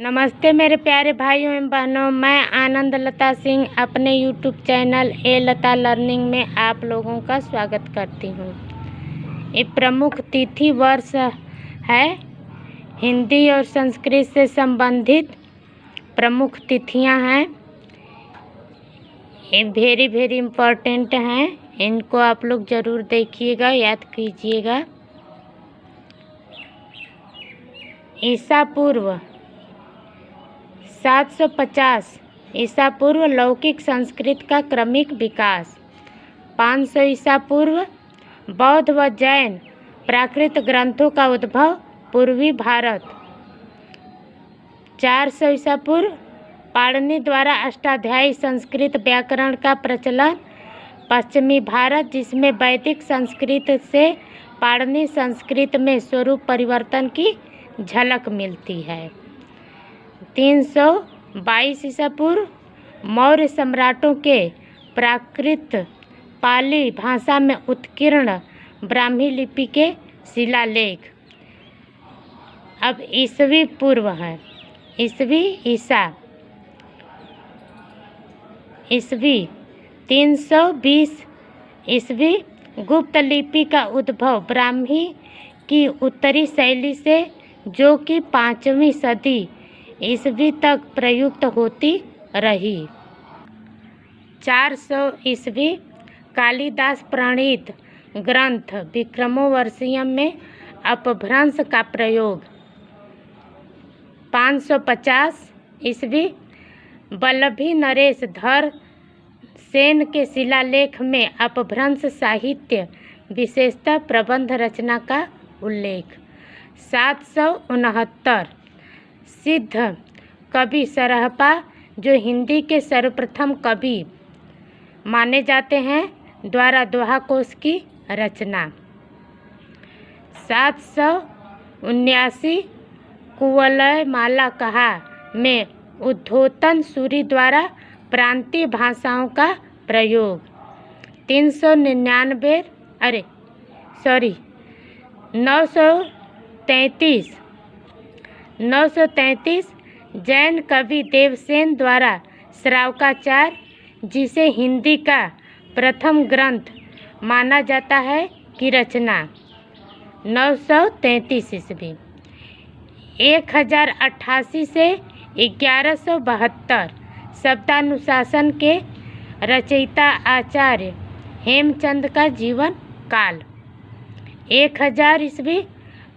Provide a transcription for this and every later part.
नमस्ते मेरे प्यारे भाइयों एवं बहनों, मैं आनंद लता सिंह अपने यूट्यूब चैनल ए लता लर्निंग में आप लोगों का स्वागत करती हूँ। ये प्रमुख तिथि वर्ष है। हिंदी और संस्कृत से संबंधित प्रमुख तिथियां हैं। ये वेरी इम्पोर्टेंट हैं। इनको आप लोग ज़रूर देखिएगा, याद कीजिएगा। ईसा पूर्व 750 ईसा पूर्व लौकिक संस्कृत का क्रमिक विकास। 500 ईसा पूर्व बौद्ध व जैन प्राकृत ग्रंथों का उद्भव पूर्वी भारत। 400 ईसा पूर्व पाणिनि द्वारा अष्टाध्यायी संस्कृत व्याकरण का प्रचलन पश्चिमी भारत, जिसमें वैदिक संस्कृत से पाणिनि संस्कृत में स्वरूप परिवर्तन की झलक मिलती है। 322 ईसा पूर्व मौर्य सम्राटों के प्राकृत पाली भाषा में उत्कीर्ण ब्राह्मी लिपि के शिलालेख। अब ईसवी पूर्व है। ईसवी 320 ईसवी गुप्त लिपि का उद्भव ब्राह्मी की उत्तरी शैली से, जो कि 5वीं सदी ईसवी तक प्रयुक्त होती रही। 400 ईसवी कालिदास प्रणीत ग्रंथ विक्रमोर्वशीयम में अपभ्रंश का प्रयोग। 550 ईसवी वल्लभी नरेश धर सेन के शिलालेख में अपभ्रंश साहित्य, विशेषतः प्रबंध रचना का उल्लेख। 769 सिद्ध कवि सरहपा, जो हिंदी के सर्वप्रथम कवि माने जाते हैं, द्वारा दोहा कोश की रचना। 779 कुवलयमाला कहा में उद्धोतन सूरि द्वारा प्रांतीय भाषाओं का प्रयोग। 933 जैन कवि देवसेन द्वारा श्रावकाचार, जिसे हिंदी का प्रथम ग्रंथ माना जाता है, की रचना। 933 ईस्वी 1088 से 1172 शब्दानुशासन के रचयिता आचार्य हेमचंद का जीवन काल। 1000 ईस्वी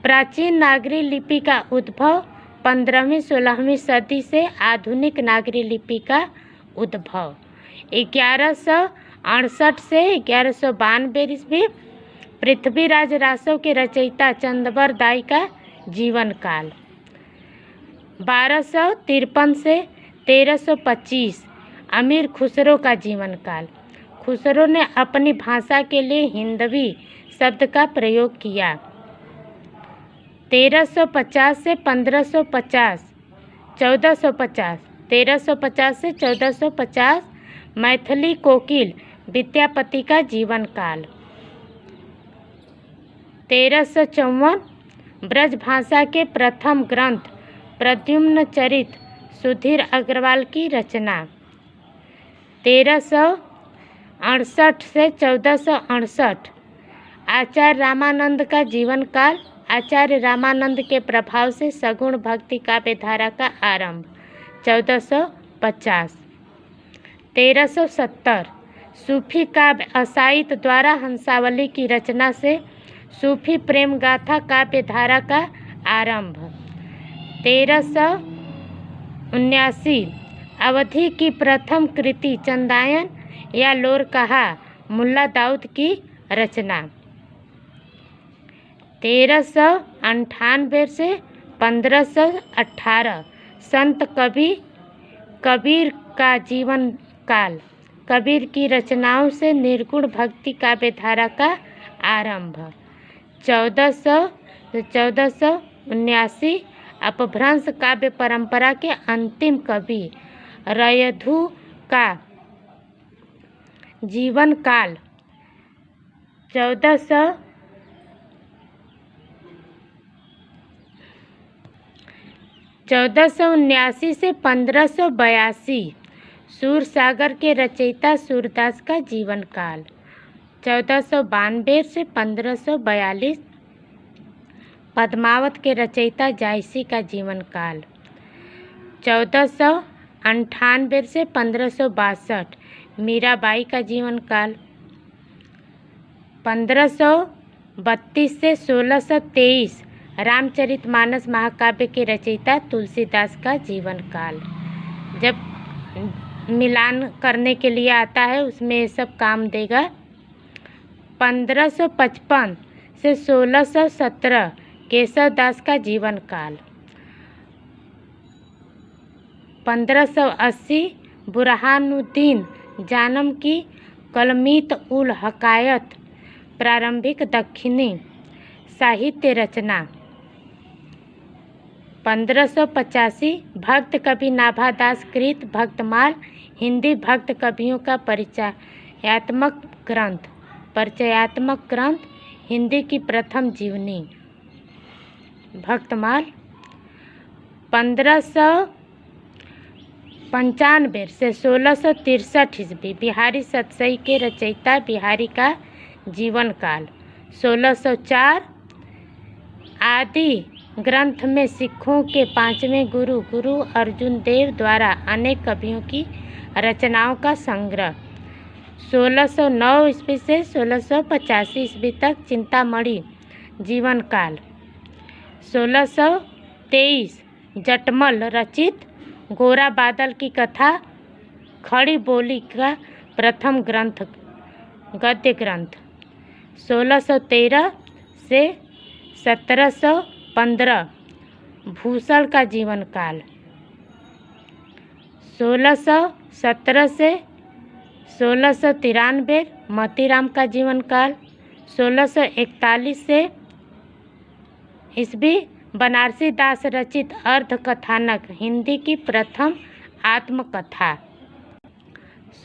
प्राचीन नागरी लिपि का उद्भव। 15वीं-16वीं सदी से आधुनिक नागरी लिपि का उद्भव। 1168 से 1192 ईस्वी पृथ्वीराज रासो के रचयिता चंदबर दाई का जीवन काल। 1253 से 1325 अमीर खुसरो का जीवन काल। खुसरो ने अपनी भाषा के लिए हिंदवी शब्द का प्रयोग किया। 1350 से 1550 1450 1350 से 1450 मैथिली कोकिल विद्यापति का जीवन काल। 1354 ब्रज भाषा के प्रथम ग्रंथ प्रद्युम्न चरित सुधीर अग्रवाल की रचना। 1368 से 1468 आचार्य रामानंद का जीवन काल। आचार्य रामानंद के प्रभाव से सगुण भक्ति काव्य धारा का आरंभ। 1450 1370 सूफी काव्य असाइत द्वारा हंसावली की रचना से सूफी प्रेम गाथा काव्य धारा का आरंभ। 1379 अवधि की प्रथम कृति चंदायन या लोर कहा मुल्ला दाऊद की रचना। 1398 से 1518 संत कबीर का जीवन काल। कबीर की रचनाओं से निर्गुण भक्ति काव्य धारा का आरंभ। 1479 अपभ्रंश काव्य परंपरा के अंतिम कवि रयधु का जीवन काल। 1400 1479 से 1582 सूरसागर के रचयिता सूरदास का जीवन काल। 1492 से 1542 पद्मावत के रचयिता जायसी का जीवन काल। 1498 से 1562 मीराबाई का जीवन काल। 1532 से 1623 रामचरितमानस महाकाव्य के रचयिता तुलसीदास का जीवन काल। जब मिलान करने के लिए आता है उसमें ये सब काम देगा। 1555 से 1617 केशवदास का जीवन काल। 1580 बुरहानुद्दीन जानम की कलमीत उल हकायत प्रारंभिक दक्षिणी साहित्य रचना। 1585 भक्त कवि नाभादास कृत भक्तमाल हिंदी भक्त कवियों का परिचयात्मक ग्रंथ हिंदी की प्रथम जीवनी भक्तमाल। 1595 से 1663 ईस्वी बिहारी सतसई के रचयिता बिहारी का जीवन काल। 1604 आदि ग्रंथ में सिखों के पांचवें गुरु अर्जुन देव द्वारा अनेक कवियों की रचनाओं का संग्रह। 1609 ईस्वी से 1685 ईस्वी तक चिंतामणि जीवन काल। 1623 जटमल रचित गोरा बादल की कथा खड़ी बोली का प्रथम ग्रंथ गद्य ग्रंथ। 1613 से 1715 भूषण का जीवन काल। 1617 से 1693 मोतीराम का जीवन काल। 1641 से ईस्वी बनारसी दास रचित अर्धकथानक हिंदी की प्रथम आत्मकथा।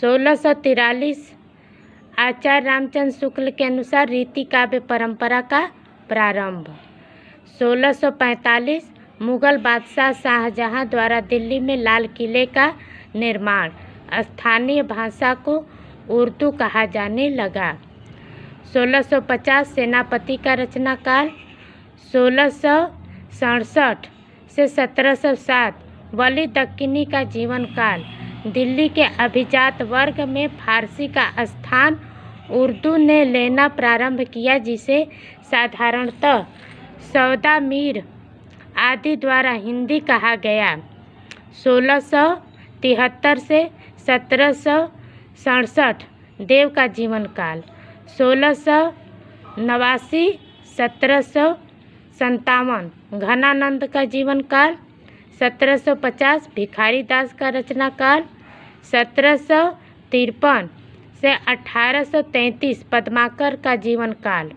1643 आचार्य रामचंद्र शुक्ल के अनुसार रीति काव्य परंपरा का प्रारंभ। 1645 मुगल बादशाह शाहजहां द्वारा दिल्ली में लाल किले का निर्माण। स्थानीय भाषा को उर्दू कहा जाने लगा। 1650 सेनापति का रचना काल। 1667 से 1707 वली दक्किनी का जीवन काल। दिल्ली के अभिजात वर्ग में फारसी का स्थान उर्दू ने लेना प्रारंभ किया, जिसे साधारणतः सौदा मीर आदि द्वारा हिंदी कहा गया। 1673 से 1767 देव का जीवन काल। 1689 1757 घनानंद का जीवन काल। 1750 भिखारी दास का रचना काल। 1753 से 1833 पद्माकर का जीवन काल।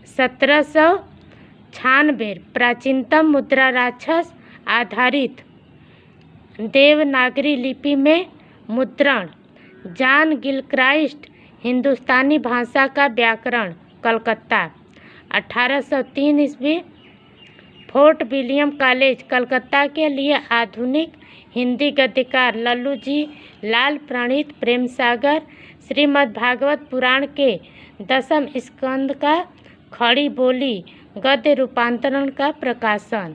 1796 प्राचीनतम मुद्रा राक्षस आधारित देवनागरी लिपि में मुद्रण। जॉन गिलक्राइस्ट हिंदुस्तानी भाषा का व्याकरण कलकत्ता। 1803 ईस्वी फोर्ट विलियम कॉलेज कलकत्ता के लिए आधुनिक हिंदी गद्यकार लल्लू जी लाल प्रणीत प्रेम सागर श्रीमद्भागवत पुराण के 10वें स्कंद का खड़ी बोली गद्य रूपांतरण का प्रकाशन।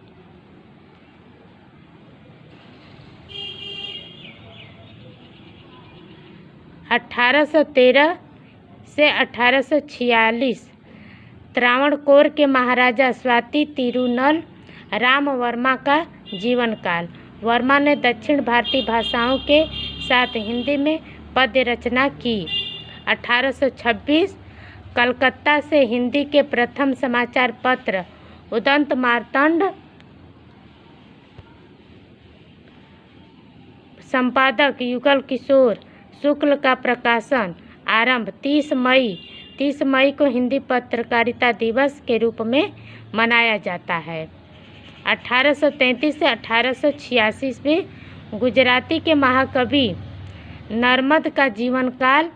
1813 से 1846 त्रावणकोर के महाराजा स्वाति तिरुनल राम वर्मा का जीवन काल। वर्मा ने दक्षिण भारतीय भाषाओं के साथ हिंदी में पद्य रचना की। 1826 कलकत्ता से हिंदी के प्रथम समाचार पत्र उदंत मार्तंड संपादक युगल किशोर शुक्ल का प्रकाशन आरंभ। 30 मई को हिंदी पत्रकारिता दिवस के रूप में मनाया जाता है। 1833 से 1886 में गुजराती के महाकवि नर्मद का जीवन काल।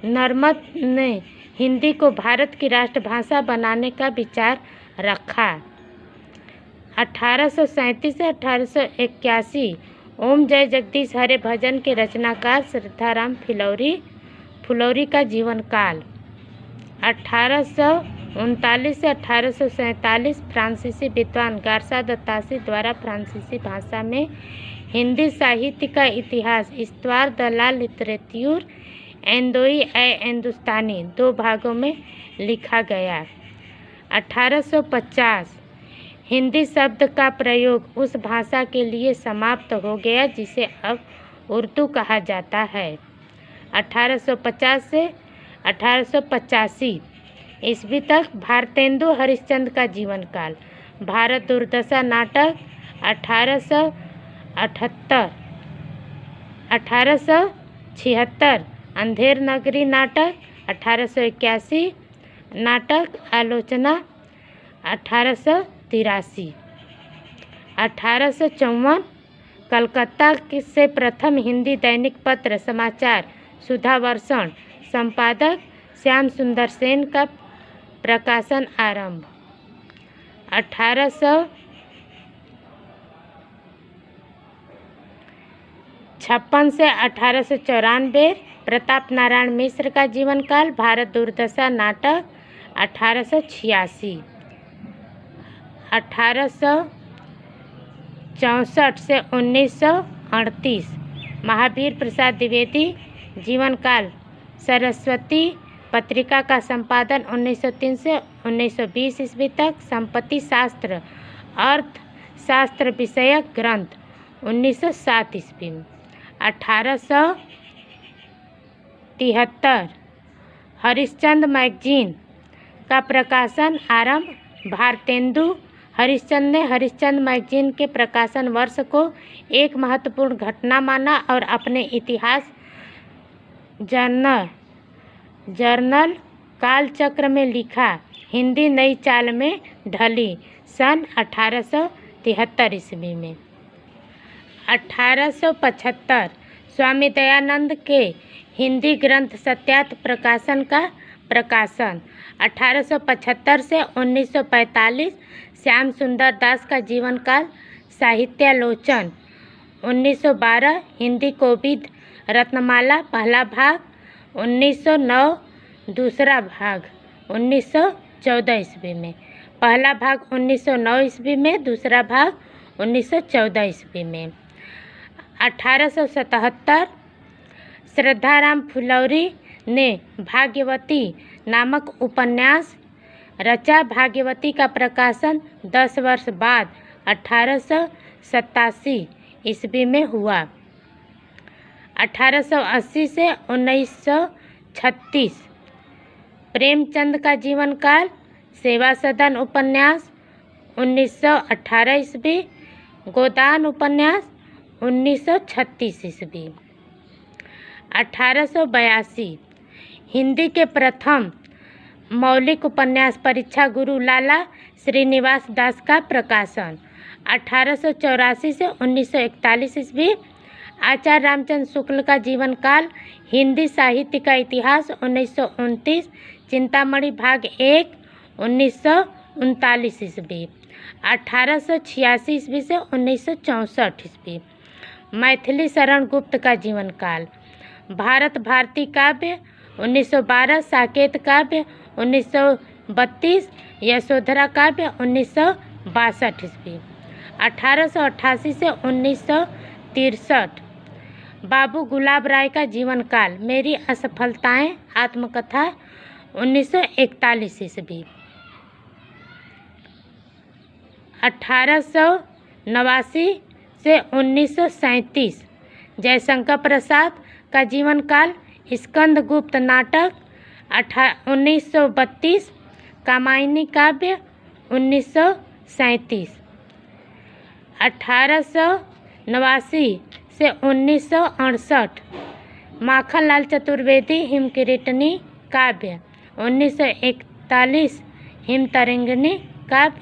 नर्मद ने हिंदी को भारत की राष्ट्रभाषा बनाने का विचार रखा। 1837 से 1881। ओम जय जगदीश हरे भजन के रचनाकार श्रद्धाराम फुलौरी का जीवन काल। 1839 से 1847। फ्रांसीसी विद्वान गार्सा दत्तासी द्वारा फ्रांसीसी भाषा में हिंदी साहित्य का इतिहास इस्तवार द ला लिटरेच्यूर एंदोई ए हिंदुस्तानी 2 भागों में लिखा गया। 1850। हिंदी शब्द का प्रयोग उस भाषा के लिए समाप्त हो गया जिसे अब उर्दू कहा जाता है। 1850 से 1885 ईस्वी तक भारतेंदु हरिश्चंद्र का जीवन काल। भारत दुर्दशा नाटक 1878। 1876 अंधेर नगरी नाटक। 1881 नाटक आलोचना। 1883। 1854 कलकत्ता से प्रथम हिंदी दैनिक पत्र समाचार सुधावर्षण संपादक श्याम सुंदर सेन का प्रकाशन आरंभ। 1856 से 1894 प्रताप नारायण मिश्र का जीवन काल। भारत दुर्दशा नाटक 1886। 1864 से 1938 महावीर प्रसाद द्विवेदी जीवन काल। सरस्वती पत्रिका का संपादन 1903 से 1920 ईस्वी तक। संपत्ति शास्त्र अर्थशास्त्र विषयक ग्रंथ 1907 ईस्वी में। 1873 हरिश्चंद्र मैगजीन का प्रकाशन आरंभ। भारतेंदु हरिश्चंद्र ने हरिश्चंद्र मैगजीन के प्रकाशन वर्ष को एक महत्वपूर्ण घटना माना और अपने इतिहास जर्नल कालचक्र में लिखा। हिंदी नई चाल में ढली सन 1873 ईस्वी में। 1875 स्वामी दयानंद के हिंदी ग्रंथ सत्यार्थ प्रकाशन का प्रकाशन। 1875 से 1945 श्याम सुंदर दास का जीवन काल। साहित्यालोचन 1912 हिंदी कोविद रत्नमाला पहला भाग। 1909 दूसरा भाग 1914 ईस्वी में। पहला भाग 1909 ईस्वी में, दूसरा भाग 1914 ईस्वी में। 1877 श्रद्धाराम फुलौरी ने भाग्यवती नामक उपन्यास रचा। भाग्यवती का प्रकाशन 10 वर्ष बाद 1887 ईस्वी में हुआ। 1880 से 1936 प्रेमचंद का जीवन काल। सेवा सदन उपन्यास 1918 ईस्वी। गोदान उपन्यास 1936 ईस्वी। 1882 हिंदी के प्रथम मौलिक उपन्यास परीक्षा गुरु लाला श्रीनिवास दास का प्रकाशन। 1884 से 1941 ईस्वी। आचार्य रामचंद्र शुक्ल का जीवन काल। हिंदी साहित्य का इतिहास 1929। चिंतामणि भाग 1 1939 ईस्वी। 1886 ईस्वी से 1964 ईस्वी। मैथिली शरण गुप्त का जीवन काल। भारत भारती काव्य 1912। साकेत काव्य 1932। यशोधरा काव्य 1962 ईस्वी। 1888 से 1963 बाबू गुलाब राय का जीवन काल। मेरी असफलताएं आत्मकथा 1941 ईस्वी। 1889 से 1937 जयशंकर प्रसाद का जीवन काल। स्कंद गुप्त नाटक 1932। कामायनी काव्य 1937। 1889 से 1968 माखनलाल चतुर्वेदी हिमकिरीटनी काव्य। 1941 हिमतरंगिणी काव्य।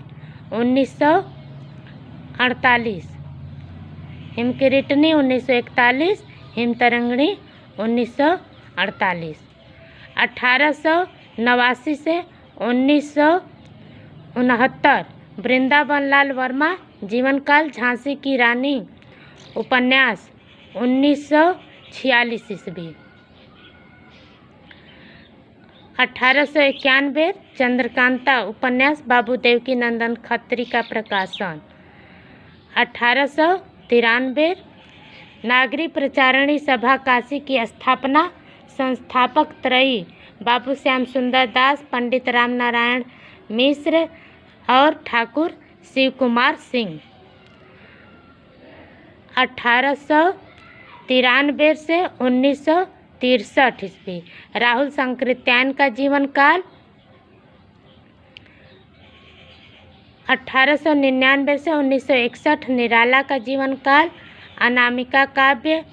1948 हिमकिरीटनी 1941। हिमतरंगिणी 1948। 1889 से 1969 वृंदावन लाल वर्मा जीवन काल झांसी की रानी उपन्यास 1946 ईस्वी। 1891 चंद्रकांता उपन्यास बाबू देवकीनंदन खत्री का प्रकाशन। 1893 नागरी प्रचारणी सभा काशी की स्थापना, संस्थापक त्रयी बाबू श्याम सुंदर दास, पंडित राम नारायण मिश्र और ठाकुर शिव कुमार सिंह। 1893 से 1963 ईस्वी राहुल संकृत्यायन का जीवन काल। 1899 से 1961 निराला का जीवन काल। अनामिका काव्य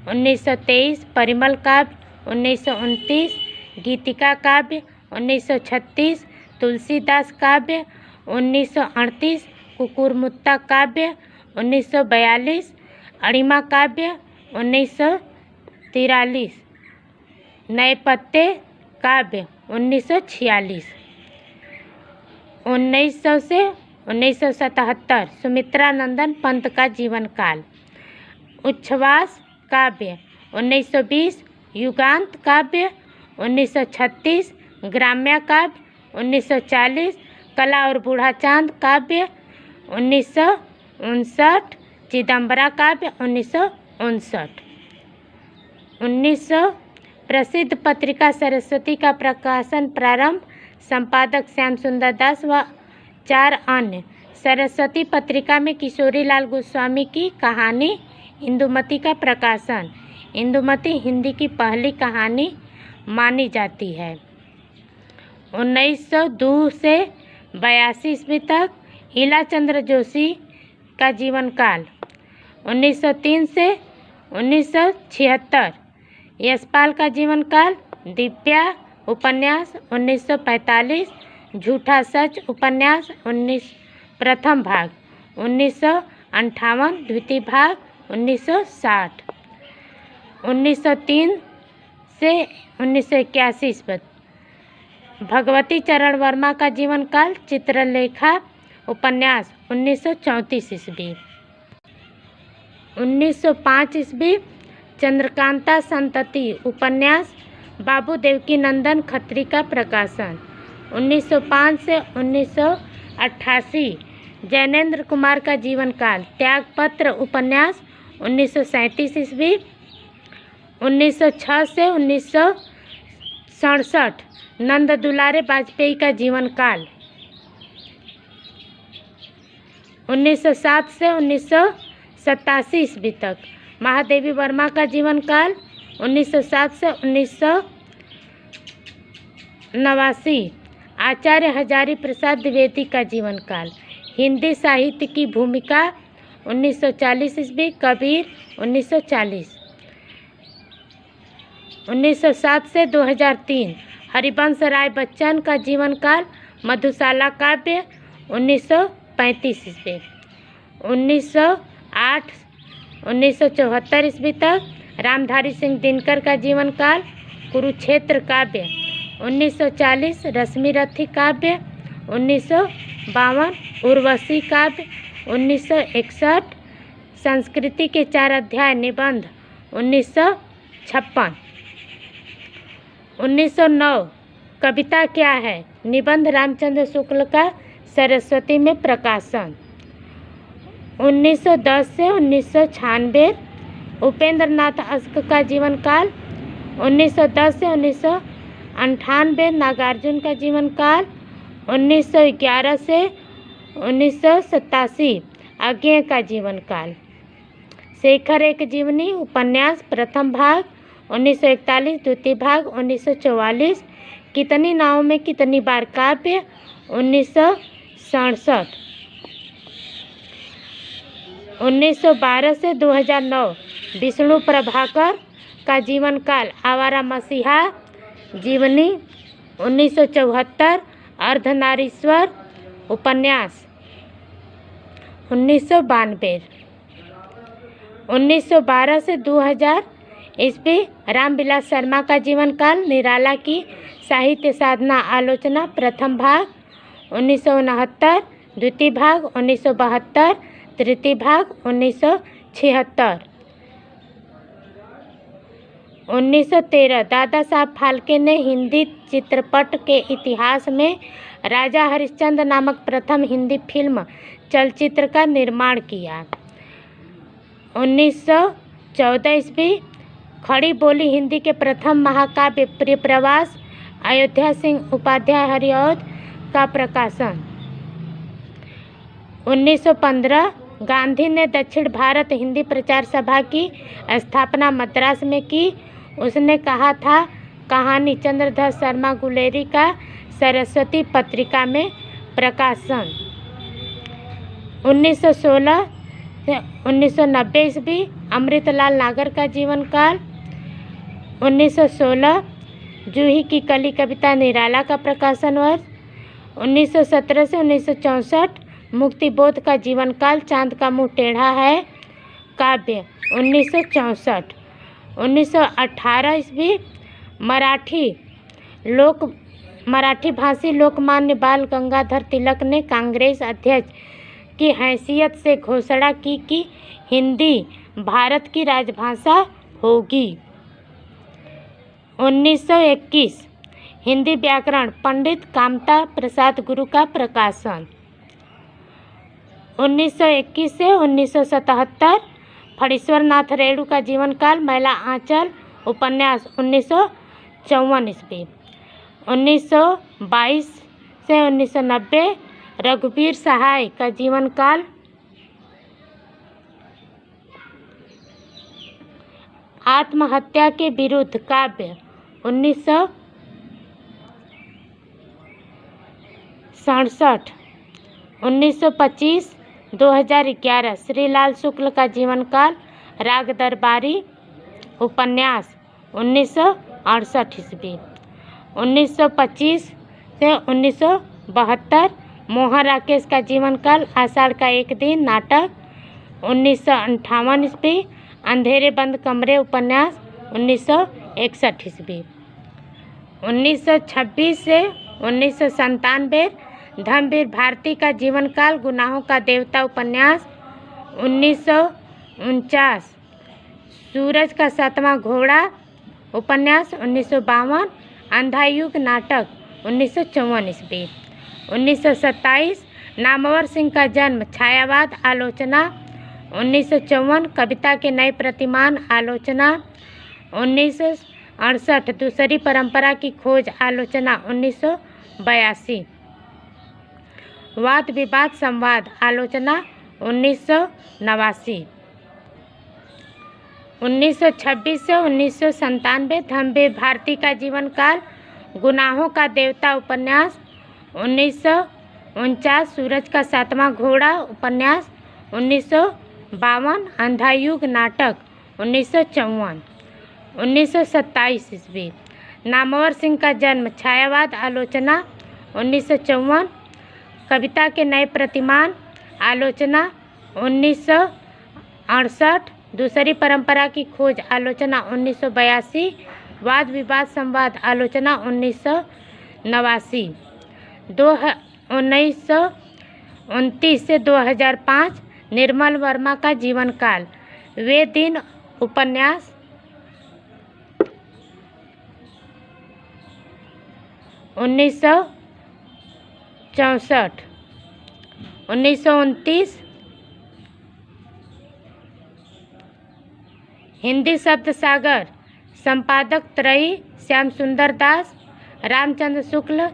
1923, परिमल काव्य 1929, गीतिका काव्य 1936, तुलसीदास काव्य 1938, कुकुरमुत्ता काव्य 1942, अणिमा काव्य 1943, नए पत्ते काव्य 1946। 1900 से 1977 सुमित्रा नंदन पंत का जीवन काल। उच्छ्वास काव्य 1920, युगांत काव्य 1936, ग्राम्य काव्य 1940, कला और बूढ़ा चांद काव्य 1959, चिदम्बरा काव्य 1959। 1900 प्रसिद्ध पत्रिका सरस्वती का प्रकाशन प्रारंभ, संपादक श्याम सुंदर दास व 4 अन्य। सरस्वती पत्रिका में किशोरीलाल गोस्वामी की कहानी इंदुमती का प्रकाशन। इंदुमती हिंदी की पहली कहानी मानी जाती है। 1902 से 82 ईस्वी तक ईला चंद्र जोशी का जीवन काल। 1903 से 1976 यशपाल का जीवन काल। दिव्या उपन्यास 1945, झूठा सच उपन्यास प्रथम भाग 1958, द्वितीय भाग 1960। 1903 से 1981 ईस्वी भगवती चरण वर्मा का जीवन काल। चित्रलेखा उपन्यास 1934 ईस्वी। 1905 ईस्वी चंद्रकांता संतति उपन्यास बाबू देवकीनंदन खत्री का प्रकाशन। 1905 से 1988 जैनेन्द्र कुमार का जीवन काल। त्यागपत्र उपन्यास 1937 ईस्वी। 1906 से 1967 नंद दुलारे वाजपेयी का जीवन काल। 1907 से 1987 ईस्वी तक महादेवी वर्मा का जीवन काल। 1907 से 1989 आचार्य हजारी प्रसाद द्विवेदी का जीवन काल। हिंदी साहित्य की भूमिका 1940 ईस्वी कबीर 1940। 1907 से 2003 हरिवंश राय बच्चन का जीवन काल। मधुशाला काव्य 1935 ईस्वी। 1908 1974 ईस्वी तक रामधारी सिंह दिनकर का जीवन काल। कुरुक्षेत्र काव्य 1940, रश्मि रथी काव्य 1952, उर्वशी काव्य 1961, संस्कृति के 4 अध्याय निबंध 1956। 1909 कविता क्या है निबंध रामचंद्र शुक्ल का सरस्वती में प्रकाशन। 1910 से 1996 उपेंद्र नाथ अस्क का जीवन काल। 1910 से 1998 नागार्जुन का जीवन काल। 1911 से 1987 अज्ञेय का जीवन काल। शेखर एक जीवनी उपन्यास प्रथम भाग 1941, द्वितीय भाग 1944, कितनी नावों में कितनी बार काव्य 1967। 1912 से 2009 विष्णु प्रभाकर का जीवन काल। आवारा मसीहा जीवनी 1974 अर्धनारीश्वर उपन्यास 1992। 1912 से 2000 ईस्वी रामविलास शर्मा का जीवन काल। निराला की साहित्य साधना आलोचना प्रथम भाग 1969 द्वितीय भाग 1972, तृतीय भाग 1976। 1913 दादा साहब फाल्के ने हिंदी चित्रपट के इतिहास में राजा हरिश्चंद्र नामक प्रथम हिंदी फिल्म चलचित्र का निर्माण किया। 1914 ईस्वी खड़ी बोली हिंदी के प्रथम महाकाव्य प्रियप्रवास अयोध्या सिंह उपाध्याय हरिऔध का प्रकाशन। 1915 गांधी ने दक्षिण भारत हिंदी प्रचार सभा की स्थापना मद्रास में की। उसने कहा था कहानी चंद्रधर शर्मा गुलेरी का सरस्वती पत्रिका में प्रकाशन। 1916 से 1990 ईस्वी अमृतलाल नागर का जीवन काल। 1916 जूही की कली कविता निराला का प्रकाशन वर्ष। 1917 से 1964 मुक्तिबोध का जीवन काल चांद का मुंह टेढ़ा है काव्य 1964। 1918 ईस्वी मराठी भाषी लोकमान्य बाल गंगाधर तिलक ने कांग्रेस अध्यक्ष की हैसियत से घोषणा की कि हिंदी भारत की राजभाषा होगी। 1921 हिंदी व्याकरण पंडित कामता प्रसाद गुरु का प्रकाशन। 1921 से 1977 फणीश्वर नाथ रेणु का जीवन काल मैला आंचल उपन्यास 1954 ईस्वी। 1922 से 1990 रघुवीर सहाय का जीवन काल। आत्महत्या के विरुद्ध काव्य 1967। 1925 2011 श्रीलाल शुक्ल का जीवन काल राग दरबारी उपन्यास 1968 ईस्वी। 1925 से 1972 मोहन राकेश का जीवन काल आषाढ़ का एक दिन नाटक 1958 ईस्वी। अंधेरे बंद कमरे उपन्यास 1961 ईस्वी। 1926 से 1997 धर्मवीर भारती का जीवन काल गुनाहों का देवता उपन्यास 1949। सूरज का सातवां घोड़ा उपन्यास 1952। अंधा युग नाटक 1954 ईस्वी। 1927 नामवर सिंह का जन्म छायावाद आलोचना 1954। कविता के नए प्रतिमान आलोचना 1968। दूसरी परंपरा की खोज आलोचना 1982। वाद विवाद संवाद आलोचना 1989। 1926 से 1997 धर्मवीर भारती का जीवन काल गुनाहों का देवता उपन्यास 1949। सूरज का सातवां घोड़ा उपन्यास 1952। अंधा युग नाटक 1954। 1927 ईस्वी नामवर सिंह का जन्म छायावाद आलोचना 1954। कविता के नए प्रतिमान आलोचना 1968। दूसरी परंपरा की खोज आलोचना 1982। वाद विवाद संवाद आलोचना 1989। 1929 से 2005 निर्मल वर्मा का जीवन काल वे दिन उपन्यास 1964। 1929 हिंदी शब्द सागर संपादक त्रयी श्याम सुंदर दास रामचंद्र शुक्ल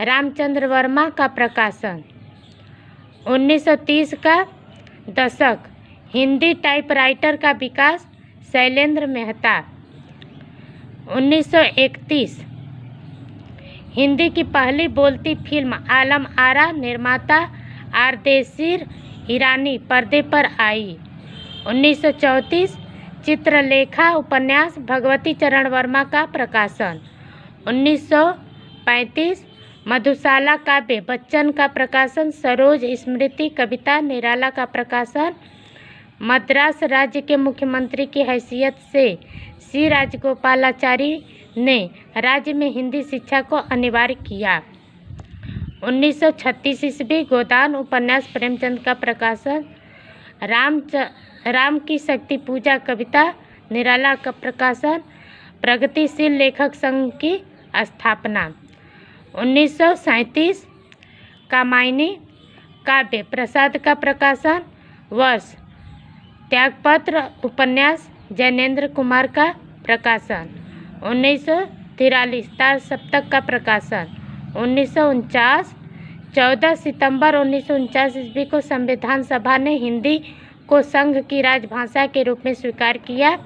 रामचंद्र वर्मा का प्रकाशन। 1930 का दशक हिंदी टाइपराइटर का विकास शैलेंद्र मेहता। 1931 हिंदी की पहली बोलती फिल्म आलम आरा निर्माता आरदेशीर ईरानी पर्दे पर आई। 1934 चित्रलेखा उपन्यास भगवती चरण वर्मा का प्रकाशन। 1935 मधुशाला काव्य बच्चन का प्रकाशन। सरोज स्मृति कविता निराला का प्रकाशन। मद्रास राज्य के मुख्यमंत्री की हैसियत से सी राजगोपालाचारी ने राज्य में हिंदी शिक्षा को अनिवार्य किया। 1936 ईस्वी गोदान उपन्यास प्रेमचंद का प्रकाशन। राम की शक्ति पूजा कविता निराला का प्रकाशन। प्रगतिशील लेखक संघ की स्थापना। 1937 कामायनी काव्य प्रसाद का प्रकाशन। वर्ष त्यागपत्र उपन्यास जैनेन्द्र कुमार का प्रकाशन। 1943 तार सप्तक का प्रकाशन। 1949 14 सितंबर 1949 ईस्वी को संविधान सभा ने हिंदी को संघ की राजभाषा के रूप में स्वीकार किया।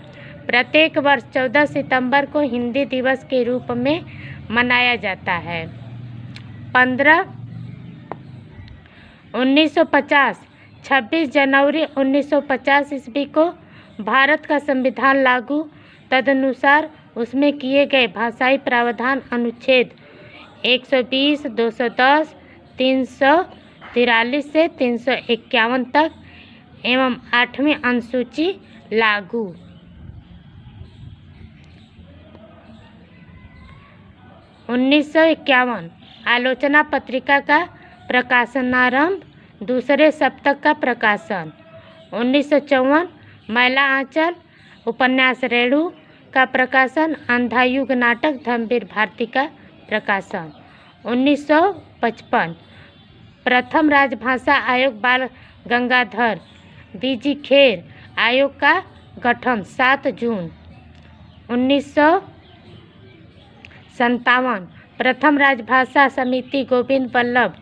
प्रत्येक वर्ष 14 सितंबर को हिंदी दिवस के रूप में मनाया जाता है। 15 1950 26 जनवरी 1950 ईस्वी को भारत का संविधान लागू। तदनुसार उसमें किए गए भाषाई प्रावधान अनुच्छेद 120, 210, 343 से 351 तक एवं 8वीं अनुसूची लागू। 1951 आलोचना पत्रिका का प्रकाशनारंभ। दूसरे सप्तक का प्रकाशन। 1954 मैला आंचल उपन्यास रेणु का प्रकाशन। अंधा युग नाटक धर्मवीर भारती का प्रकाशन। 1955 प्रथम राजभाषा आयोग बाल गंगाधर बीजी खेर आयोग का गठन 7 जून। 1957 प्रथम राजभाषा समिति गोविंद वल्लभ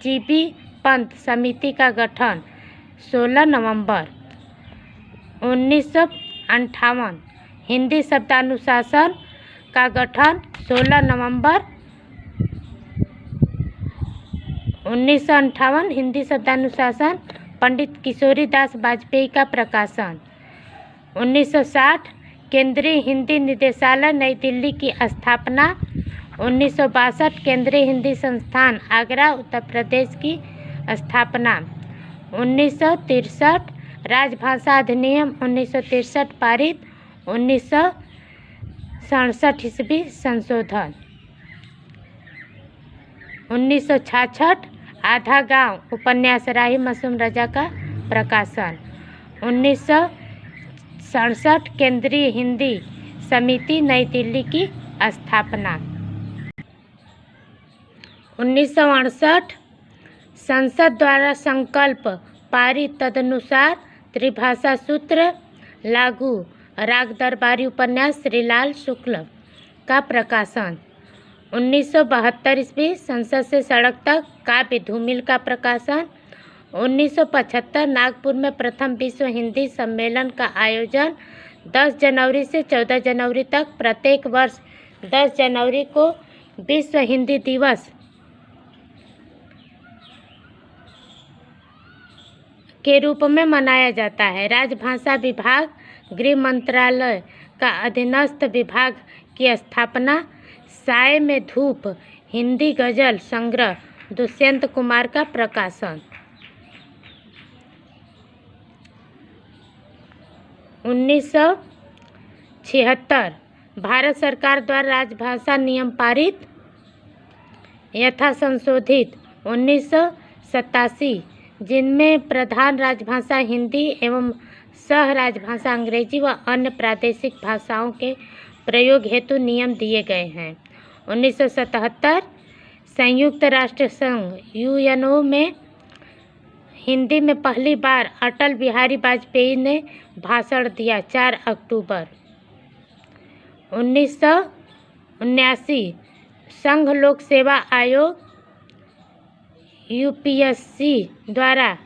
जीबी पंत समिति का गठन 16 नवंबर। 1958 हिंदी शब्दानुशासन का गठन 16 नवंबर। 1958 हिंदी शब्दानुशासन पंडित किशोरीदास वाजपेयी का प्रकाशन। 1960 केंद्रीय हिंदी निदेशालय नई दिल्ली की स्थापना। 1962 केंद्रीय हिंदी संस्थान आगरा उत्तर प्रदेश की स्थापना। 1963 राजभाषा अधिनियम 1963 पारित। 1967 ईस्वी संशोधन। 1966 आधा गांव उपन्यास राही मासूम रजा का प्रकाशन। 1967 केंद्रीय हिंदी समिति नई दिल्ली की स्थापना। 1968 संसद द्वारा संकल्प पारित। तदनुसार त्रिभाषा सूत्र लागू। राग दरबारी उपन्यास श्रीलाल शुक्ल का प्रकाशन। 1972 ईस्वी संसद से सड़क तक काव्य धूमिल का प्रकाशन। 1975 नागपुर में प्रथम विश्व हिंदी सम्मेलन का आयोजन। 10 जनवरी से 14 जनवरी तक प्रत्येक वर्ष 10 जनवरी को विश्व हिंदी दिवस के रूप में मनाया जाता है। राजभाषा विभाग गृह मंत्रालय का अधीनस्थ विभाग की स्थापना। साय में धूप हिंदी गजल संग्रह दुष्यंत कुमार का प्रकाशन। 1976 भारत सरकार द्वारा राजभाषा नियम पारित यथा संशोधित। 1987 जिनमें प्रधान राजभाषा हिंदी एवं सह राजभाषा अंग्रेजी व अन्य प्रादेशिक भाषाओं के प्रयोग हेतु नियम दिए गए हैं। 1977 संयुक्त राष्ट्र संघ यूएनओ में हिंदी में पहली बार अटल बिहारी वाजपेयी ने भाषण दिया 4 अक्टूबर। 1979 संघ लोक सेवा आयोग यूपीएससी द्वारा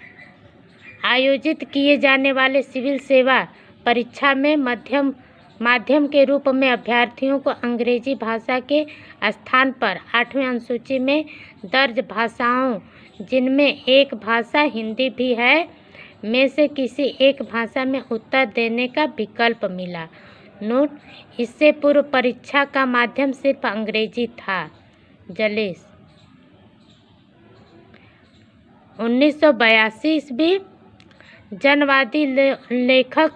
आयोजित किए जाने वाले सिविल सेवा परीक्षा में माध्यम के रूप में अभ्यर्थियों को अंग्रेजी भाषा के स्थान पर 8वीं अनुसूची में दर्ज भाषाओं जिनमें एक भाषा हिंदी भी है में से किसी एक भाषा में उत्तर देने का विकल्प मिला। नोट: इससे पूर्व परीक्षा का माध्यम सिर्फ अंग्रेजी था। जलेश। 1982 ईस्वी जनवादी लेखक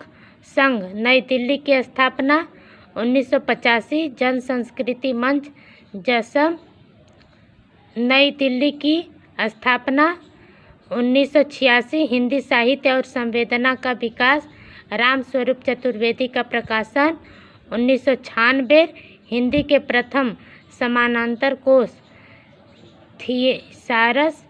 संघ नई दिल्ली की स्थापना। 1985 जन संस्कृति मंच जसम नई दिल्ली की स्थापना। 1986 हिंदी साहित्य और संवेदना का विकास, रामस्वरूप चतुर्वेदी का प्रकाशन। 1996 हिंदी के प्रथम समानांतर कोश थिसारस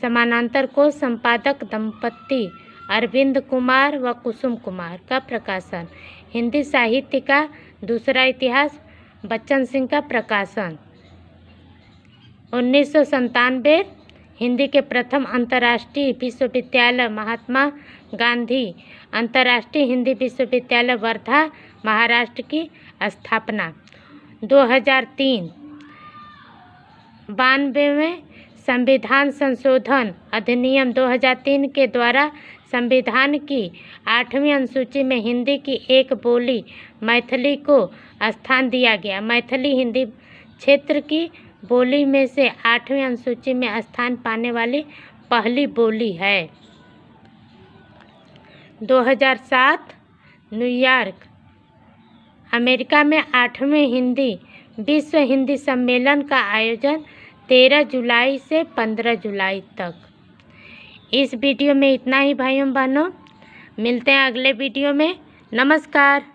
समानांतर कोश, संपादक दंपति अरविंद कुमार व कुसुम कुमार का प्रकाशन। हिंदी साहित्य का दूसरा इतिहास, बच्चन सिंह का प्रकाशन। 1997 हिंदी के प्रथम अंतर्राष्ट्रीय विश्वविद्यालय, महात्मा गांधी अंतर्राष्ट्रीय हिंदी विश्वविद्यालय, वर्धा, महाराष्ट्र की स्थापना। 2003 92वें संविधान संशोधन अधिनियम 2003 के द्वारा संविधान की 8वीं अनुसूची में हिंदी की एक बोली मैथिली को स्थान दिया गया। मैथिली हिंदी क्षेत्र की बोली में से 8वीं अनुसूची में स्थान पाने वाली पहली बोली है। 2007 न्यूयॉर्क, अमेरिका में 8वें हिंदी विश्व हिंदी सम्मेलन का आयोजन 13 जुलाई से 15 जुलाई तक। इस वीडियो में इतना ही भाइयों बहनों, मिलते हैं अगले वीडियो में। नमस्कार।